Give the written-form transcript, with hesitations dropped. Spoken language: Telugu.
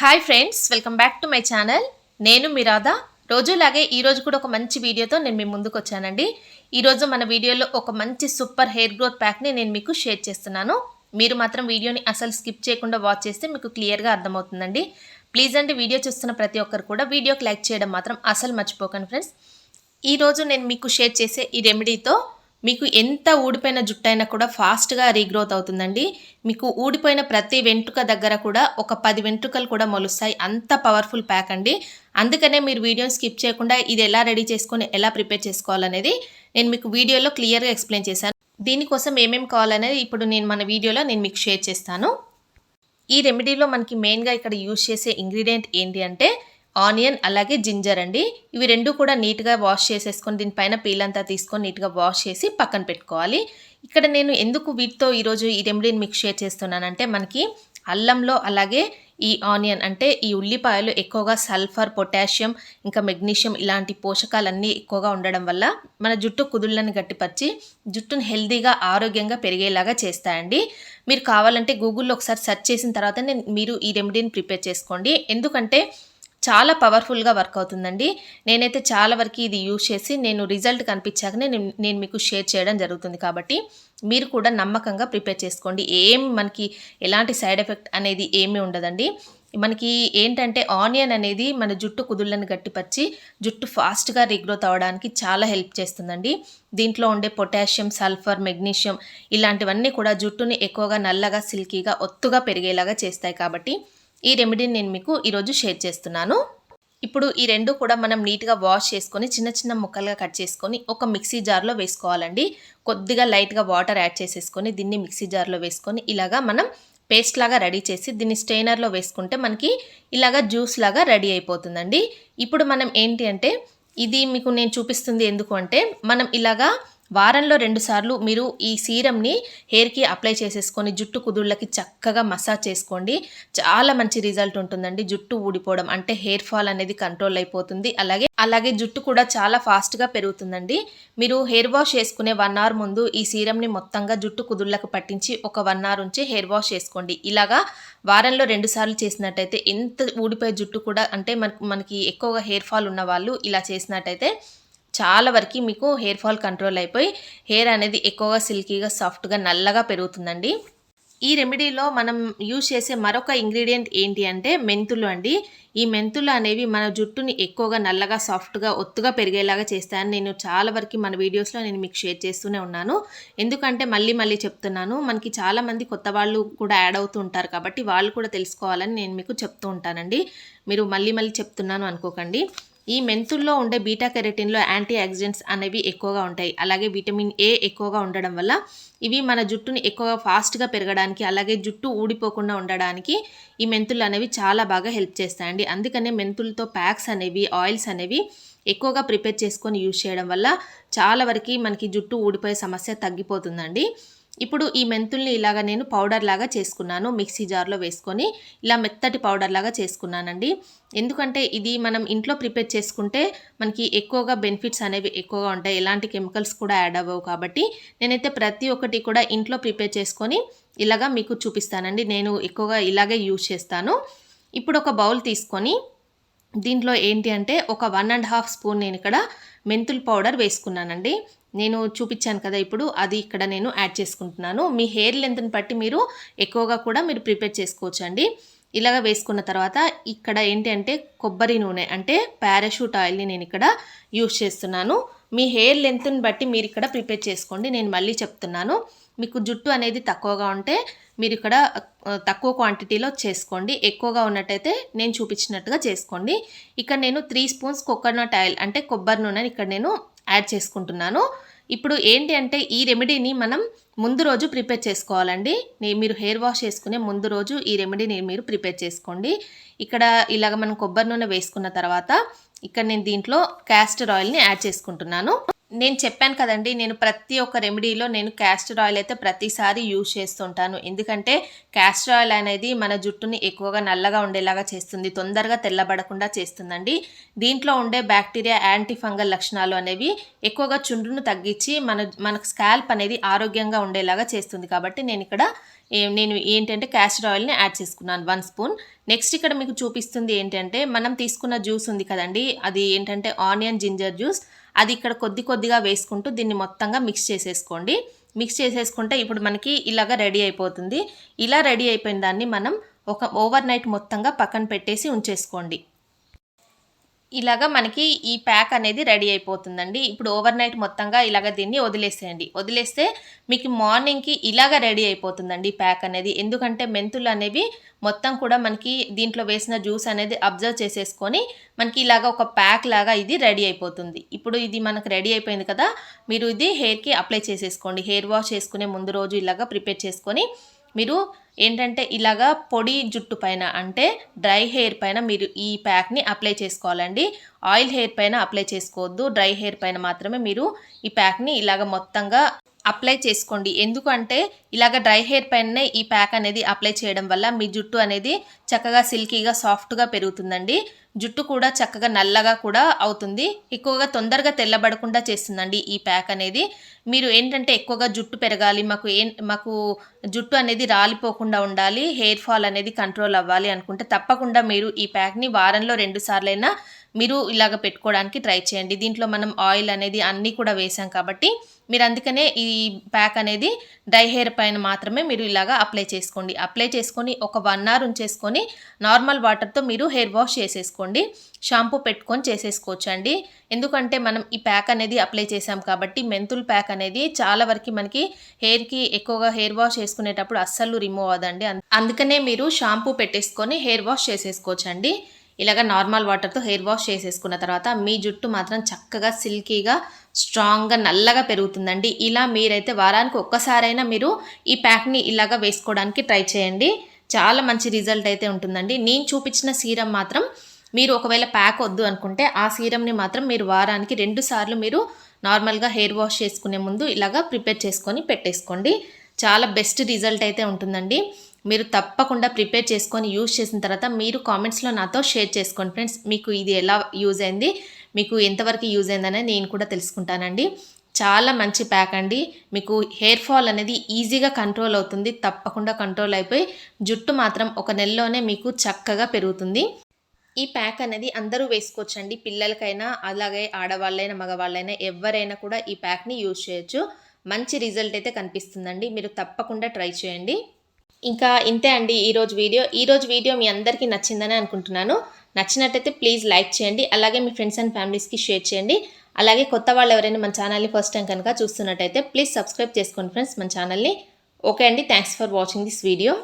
Hi friends, welcome back to my channel. నేను మీ రాధా. రోజులాగే ఈరోజు కూడా ఒక మంచి వీడియోతో నేను మీ ముందుకు వచ్చానండి. ఈరోజు మన వీడియోలో ఒక మంచి సూపర్ హెయిర్ గ్రోత్ ప్యాక్ని నేను మీకు షేర్ చేస్తున్నాను. మీరు మాత్రం వీడియోని అసలు స్కిప్ చేయకుండా వాచ్ చేస్తే మీకు క్లియర్గా అర్థమవుతుందండి. ప్లీజ్ అండి, వీడియో చూస్తున్న ప్రతి ఒక్కరు కూడా వీడియోకి లైక్ చేయడం మాత్రం అసలు మర్చిపోకండి ఫ్రెండ్స్. ఈరోజు నేను మీకు షేర్ చేసే ఈ రెమెడీతో మీకు ఎంత ఊడిపోయిన జుట్టు అయినా కూడా ఫాస్ట్గా రీగ్రోత్ అవుతుందండి. మీకు ఊడిపోయిన ప్రతి వెంట్రుక దగ్గర కూడా ఒక 10 వెంట్రుకలు కూడా మొలుస్తాయి. అంత పవర్ఫుల్ ప్యాక్ అండి. అందుకనే మీరు వీడియోని స్కిప్ చేయకుండా ఇది ఎలా రెడీ చేసుకొని ఎలా ప్రిపేర్ చేసుకోవాలనేది నేను మీకు వీడియోలో క్లియర్గా ఎక్స్ప్లెయిన్ చేశాను. దీనికోసం ఏమేమి కావాలనేది ఇప్పుడు మన వీడియోలో నేను మీకు షేర్ చేస్తాను. ఈ రెమెడీలో మనకి మెయిన్గా ఇక్కడ యూజ్ చేసే ఇంగ్రీడియంట్ ఏంటి అంటే ఆనియన్ అలాగే జింజర్ అండి. ఇవి రెండు కూడా నీట్గా వాష్ చేసేసుకొని దీనిపైన పీల్ అంతా తీసుకొని నీట్గా వాష్ చేసి పక్కన పెట్టుకోవాలి. ఇక్కడ నేను ఎందుకు వీటితో ఈరోజు ఈ రెమెడీని మీకు షేర్ చేస్తున్నానంటే మనకి అల్లంలో అలాగే ఈ ఆనియన్ అంటే ఈ ఉల్లిపాయలు ఎక్కువగా సల్ఫర్, పొటాషియం ఇంకా మెగ్నీషియం ఇలాంటి పోషకాలన్నీ ఎక్కువగా ఉండడం వల్ల మన జుట్టు కుదుళ్ళని గట్టిపరిచి జుట్టును హెల్తీగా ఆరోగ్యంగా పెరిగేలాగా చేస్తాయండి. మీరు కావాలంటే గూగుల్లో ఒకసారి సెర్చ్ చేసిన తర్వాత మీరు ఈ రెమెడీని ప్రిపేర్ చేసుకోండి. ఎందుకంటే చాలా పవర్ఫుల్గా వర్క్ అవుతుందండి. నేనైతే చాలా వరకు ఇది యూజ్ చేసి నేను రిజల్ట్ కనిపించాకనే నేను మీకు షేర్ చేయడం జరుగుతుంది. కాబట్టి మీరు కూడా నమ్మకంగా ప్రిపేర్ చేసుకోండి. మనకి ఎలాంటి సైడ్ ఎఫెక్ట్ అనేది ఏమీ ఉండదండి. మనకి ఏంటంటే ఆనియన్ అనేది మన జుట్టు కుదుళ్ళని గట్టిపరిచి జుట్టు ఫాస్ట్గా రీగ్రోత్ అవ్వడానికి చాలా హెల్ప్ చేస్తుందండి. దీంట్లో ఉండే పొటాషియం, సల్ఫర్, మెగ్నీషియం ఇలాంటివన్నీ కూడా జుట్టుని ఎక్కువగా నల్లగా, సిల్కీగా, ఒత్తుగా పెరిగేలాగా చేస్తాయి. కాబట్టి ఈ రెమెడీని నేను మీకు ఈరోజు షేర్ చేస్తున్నాను. ఇప్పుడు ఈ రెండు కూడా మనం నీట్గా వాష్ చేసుకొని చిన్న చిన్న ముక్కలుగా కట్ చేసుకొని ఒక మిక్సీ జార్లో వేసుకోవాలండి. కొద్దిగా లైట్గా వాటర్ యాడ్ చేసేసుకొని దీన్ని మిక్సీ జార్లో వేసుకొని ఇలాగా మనం పేస్ట్ లాగా రెడీ చేసి దీన్ని స్ట్రెయినర్లో వేసుకుంటే మనకి ఇలాగా జ్యూస్ లాగా రెడీ అయిపోతుందండి. ఇప్పుడు మనం ఏంటి అంటే ఇది మీకు నేను చూపిస్తుంది ఎందుకు అంటే మనం ఇలాగా వారంలో 2 సార్లు మీరు ఈ సీరమ్ని హెయిర్కి అప్లై చేసేసుకొని జుట్టు కుదుళ్ళకి చక్కగా మసాజ్ చేసుకోండి. చాలా మంచి రిజల్ట్ ఉంటుందండి. జుట్టు ఊడిపోవడం అంటే హెయిర్ ఫాల్ అనేది కంట్రోల్ అయిపోతుంది. అలాగే జుట్టు కూడా చాలా ఫాస్ట్గా పెరుగుతుందండి. మీరు హెయిర్ వాష్ చేసుకునే 1 అవర్ ముందు ఈ సీరమ్ని మొత్తంగా జుట్టు కుదుళ్ళకు పట్టించి ఒక 1 అవర్ ఉంచి హెయిర్ వాష్ చేసుకోండి. ఇలాగా వారంలో 2 సార్లు చేసినట్టయితే ఎంత ఊడిపోయే జుట్టు కూడా అంటే మనకి ఎక్కువగా హెయిర్ ఫాల్ ఉన్న వాళ్ళు ఇలా చేసినట్టయితే చాలా వరకు మీకు హెయిర్ ఫాల్ కంట్రోల్ అయిపోయి హెయిర్ అనేది ఎక్కువగా సిల్కీగా, సాఫ్ట్గా, నల్లగా పెరుగుతుందండి. ఈ రెమెడీలో మనం యూజ్ చేసే మరొక ఇంగ్రీడియంట్ ఏంటి అంటే మెంతులు అండి. ఈ మెంతులు అనేవి మన జుట్టుని ఎక్కువగా నల్లగా, సాఫ్ట్గా, ఒత్తుగా పెరిగేలాగా చేస్తాయని నేను చాలా వరకు మన వీడియోస్లో నేను మీకు షేర్ చేస్తూనే ఉన్నాను. ఎందుకంటే మళ్ళీ చెప్తున్నాను, మనకి చాలామంది కొత్త వాళ్ళు కూడా యాడ్ అవుతూ ఉంటారు కాబట్టి వాళ్ళు కూడా తెలుసుకోవాలని నేను మీకు చెప్తూ ఉంటానండి. మీరు మళ్ళీ చెప్తున్నాను అనుకోకండి. ఈ మెంతుల్లో ఉండే బీటా కెరటిన్లో యాంటీ ఆక్సిడెంట్స్ అనేవి ఎక్కువగా ఉంటాయి. అలాగే విటమిన్ ఏ ఎక్కువగా ఉండడం వల్ల ఇవి మన జుట్టుని ఎక్కువగా ఫాస్ట్గా పెరగడానికి అలాగే జుట్టు ఊడిపోకుండా ఉండడానికి ఈ మెంతులు అనేవి చాలా బాగా హెల్ప్ చేస్తాయండి. అందుకనే మెంతులతో ప్యాక్స్ అనేవి, ఆయిల్స్ అనేవి ఎక్కువగా ప్రిపేర్ చేసుకొని యూజ్ చేయడం వల్ల చాలా వరకు మనకి జుట్టు ఊడిపోయే సమస్య తగ్గిపోతుందండి. ఇప్పుడు ఈ మెంతుల్ని ఇలాగా నేను పౌడర్ లాగా చేసుకున్నాను. మిక్సీ జార్లో వేసుకొని ఇలా మెత్తటి పౌడర్ లాగా చేసుకున్నానండి. ఎందుకంటే ఇది మనం ఇంట్లో ప్రిపేర్ చేసుకుంటే మనకి ఎక్కువగా బెనిఫిట్స్ అనేవి ఎక్కువగా ఉంటాయి. ఎలాంటి కెమికల్స్ కూడా యాడ్ అవ్వవు. కాబట్టి నేనైతే ప్రతి ఒక్కటి కూడా ఇంట్లో ప్రిపేర్ చేసుకొని ఇలాగా మీకు చూపిస్తానండి. నేను ఎక్కువగా ఇలాగే యూజ్ చేస్తాను. ఇప్పుడు ఒక బౌల్ తీసుకొని దీంట్లో ఏంటి అంటే ఒక 1.5 స్పూన్ నేను ఇక్కడ మెంతుల్ పౌడర్ వేసుకున్నానండి. నేను చూపించాను కదా ఇప్పుడు, అది ఇక్కడ నేను యాడ్ చేసుకుంటున్నాను. మీ హెయిర్ లెంత్ని బట్టి మీరు ఎక్కువగా కూడా మీరు ప్రిపేర్ చేసుకోవచ్చు అండి. ఇలాగ వేసుకున్న తర్వాత ఇక్కడ ఏంటి అంటే కొబ్బరి నూనె అంటే పారాషూట్ ఆయిల్ని నేను ఇక్కడ యూజ్ చేస్తున్నాను. మీ హెయిర్ లెంత్ని బట్టి మీరు ఇక్కడ ప్రిపేర్ చేసుకోండి. నేను మళ్ళీ చెప్తున్నాను, మీకు జుట్టు అనేది తక్కువగా ఉంటే మీరు ఇక్కడ తక్కువ క్వాంటిటీలో చేసుకోండి. ఎక్కువగా ఉన్నట్టయితే నేను చూపించినట్టుగా చేసుకోండి. ఇక్కడ నేను 3 స్పూన్స్ కోకోనట్ ఆయిల్ అంటే కొబ్బరి నూనెని ఇక్కడ నేను యాడ్ చేసుకుంటున్నాను. ఇప్పుడు ఏంటి అంటే ఈ రెమెడీని మనం ముందు రోజు ప్రిపేర్ చేసుకోవాలండి. మీరు హెయిర్ వాష్ చేసుకునే ముందు రోజు ఈ రెమెడీని మీరు ప్రిపేర్ చేసుకోండి. ఇక్కడ ఇలాగ మనం కొబ్బరి నూనె వేసుకున్న తర్వాత ఇక్కడ నేను దీంట్లో క్యాస్టర్ ఆయిల్ని యాడ్ చేసుకుంటున్నాను. నేను చెప్పాను కదండి, నేను ప్రతి ఒక్క రెమెడీలో నేను క్యాస్టర్ ఆయిల్ అయితే ప్రతిసారి యూజ్ చేస్తుంటాను. ఎందుకంటే క్యాస్టర్ ఆయిల్ అనేది మన జుట్టుని ఎక్కువగా నల్లగా ఉండేలాగా చేస్తుంది, తొందరగా తెల్లబడకుండా చేస్తుందండి. దీంట్లో ఉండే బ్యాక్టీరియా యాంటీ ఫంగల్ లక్షణాలు అనేవి ఎక్కువగా చుండ్రును తగ్గించి మనకు స్కాల్ప్ అనేది ఆరోగ్యంగా ఉండేలాగా చేస్తుంది. కాబట్టి నేను ఏంటంటే క్యాస్టర్ ఆయిల్ని యాడ్ చేసుకున్నాను 1 స్పూన్. నెక్స్ట్ ఇక్కడ మీకు చూపిస్తుంది ఏంటంటే మనం తీసుకున్న జ్యూస్ ఉంది కదండి, అది ఏంటంటే ఆనియన్ జింజర్ జ్యూస్. అది ఇక్కడ కొద్దిగా వేసుకుంటూ దీన్ని మొత్తంగా మిక్స్ చేసేసుకోండి. మిక్స్ చేసేసుకుంటే ఇప్పుడు మనకి ఇలాగా రెడీ అయిపోతుంది. ఇలా రెడీ అయిపోయిన దాన్ని మనం ఒక ఓవర్ నైట్ మొత్తంగా పక్కన పెట్టేసి ఉంచేసుకోండి. ఇలాగా మనకి ఈ ప్యాక్ అనేది రెడీ అయిపోతుందండి. ఇప్పుడు ఓవర్ నైట్ మొత్తంగా ఇలాగ దీన్ని వదిలేసేయండి. వదిలేస్తే మీకు మార్నింగ్కి ఇలాగ రెడీ అయిపోతుందండి ప్యాక్ అనేది. ఎందుకంటే మెంతులు అనేవి మొత్తం కూడా మనకి దీంట్లో వేసిన జ్యూస్ అనేది అబ్జర్వ్ చేసేసుకొని మనకి ఇలాగ ఒక ప్యాక్ లాగా ఇది రెడీ అయిపోతుంది. ఇప్పుడు ఇది మనకు రెడీ అయిపోయింది కదా, మీరు ఇది హెయిర్కి అప్లై చేసేసుకోండి. హెయిర్ వాష్ చేసుకునే ముందు రోజు ఇలాగ ప్రిపేర్ చేసుకొని మీరు ఏంటంటే ఇలాగా పొడి జుట్టు పైన అంటే డ్రై హెయిర్ పైన మీరు ఈ ప్యాక్ని అప్లై చేసుకోవాలండి. ఆయిల్ హెయిర్ పైన అప్లై చేసుకోవద్దు, డ్రై హెయిర్ పైన మాత్రమే మీరు ఈ ప్యాక్ని ఇలాగ మొత్తంగా అప్లై చేసుకోండి. ఎందుకంటే ఇలాగ డ్రై హెయిర్ పైననే ఈ ప్యాక్ అనేది అప్లై చేయడం వల్ల మీ జుట్టు అనేది చక్కగా సిల్కీగా సాఫ్ట్గా పెరుగుతుందండి. జుట్టు కూడా చక్కగా నల్లగా కూడా అవుతుంది. ఎక్కువగా తొందరగా తెల్లబడకుండా చేస్తుందండి ఈ ప్యాక్ అనేది. మీరు ఏంటంటే ఎక్కువగా జుట్టు పెరగాలి, మాకు జుట్టు అనేది రాలిపోకుండా ఉండాలి, హెయిర్ ఫాల్ అనేది కంట్రోల్ అవ్వాలి అనుకుంటే తప్పకుండా మీరు ఈ ప్యాక్ని వారంలో 2 సార్లైనా మీరు ఇలాగ పెట్టుకోవడానికి ట్రై చేయండి. దీంట్లో మనం ఆయిల్ అనేది అన్నీ కూడా వేసాం కాబట్టి మీరు అందుకనే ఈ ప్యాక్ అనేది డ్రై హెయిర్ పైన మాత్రమే మీరు ఇలాగా అప్లై చేసుకోండి. అప్లై చేసుకొని ఒక 1 అవర్ ఉంచేసుకొని నార్మల్ వాటర్తో మీరు హెయిర్ వాష్ చేసేసుకోండి. షాంపూ పెట్టుకొని చేసేసుకోవచ్చు అండి. ఎందుకంటే మనం ఈ ప్యాక్ అనేది అప్లై చేసాం కాబట్టి మెంతుల్ ప్యాక్ అనేది చాలా వరకు మనకి హెయిర్కి ఎక్కువగా హెయిర్ వాష్ చేసుకునేటప్పుడు అస్సలు రిమూవ్ అవ్వదండి. అందుకనే మీరు షాంపూ పెట్టేసుకొని హెయిర్ వాష్ చేసేసుకోవచ్చు అండి. ఇలాగ నార్మల్ వాటర్తో హెయిర్ వాష్ చేసేసుకున్న తర్వాత మీ జుట్టు మాత్రం చక్కగా సిల్కీగా స్ట్రాంగ్గా నల్లగా పెరుగుతుందండి. ఇలా మీరైతే వారానికి ఒక్కసారైనా మీరు ఈ ప్యాక్ని ఇలాగ వేసుకోవడానికి ట్రై చేయండి. చాలా మంచి రిజల్ట్ అయితే ఉంటుందండి. నేను చూపించిన సీరం మాత్రం మీరు ఒకవేళ ప్యాక్ వద్దు అనుకుంటే ఆ సీరంని మాత్రం మీరు వారానికి 2 సార్లు మీరు నార్మల్గా హెయిర్ వాష్ చేసుకునే ముందు ఇలాగ ప్రిపేర్ చేసుకొని పెట్టేసుకోండి. చాలా బెస్ట్ రిజల్ట్ అయితే ఉంటుందండి. మీరు తప్పకుండా ప్రిపేర్ చేసుకొని యూజ్ చేసిన తర్వాత మీరు కామెంట్స్లో నాతో షేర్ చేసుకోండి ఫ్రెండ్స్. మీకు ఇది ఎలా యూజ్ అయింది, మీకు ఎంతవరకు యూజ్ అయిందనేది నేను కూడా తెలుసుకుంటానండి. చాలా మంచి ప్యాక్ అండి. మీకు హెయిర్ ఫాల్ అనేది ఈజీగా కంట్రోల్ అవుతుంది. తప్పకుండా కంట్రోల్ అయిపోయి జుట్టు మాత్రం ఒక నెలలోనే మీకు చక్కగా పెరుగుతుంది. ఈ ప్యాక్ అనేది అందరూ వేసుకోవచ్చండి. పిల్లలకైనా అలాగే ఆడవాళ్ళైనా మగవాళ్ళైనా ఎవరైనా కూడా ఈ ప్యాక్ని యూజ్ చేయొచ్చు. మంచి రిజల్ట్ అయితే కనిపిస్తుందండి. మీరు తప్పకుండా ట్రై చేయండి. ఇంకా ఇంతే అండి ఈరోజు వీడియో మీ అందరికీ నచ్చిందని అనుకుంటున్నాను. నచ్చినట్టయితే ప్లీజ్ లైక్ చేయండి. అలాగే మీ ఫ్రెండ్స్ అండ్ ఫ్యామిలీస్కి షేర్ చేయండి. అలాగే కొత్త వాళ్ళు ఎవరైనా మన ఛానల్ని ఫస్ట్ టైం కనుక చూస్తున్నట్టయితే ప్లీజ్ సబ్స్క్రైబ్ చేసుకోండి ఫ్రెండ్స్ మన ఛానల్ని. ఓకే అండి, thanks for watching this video.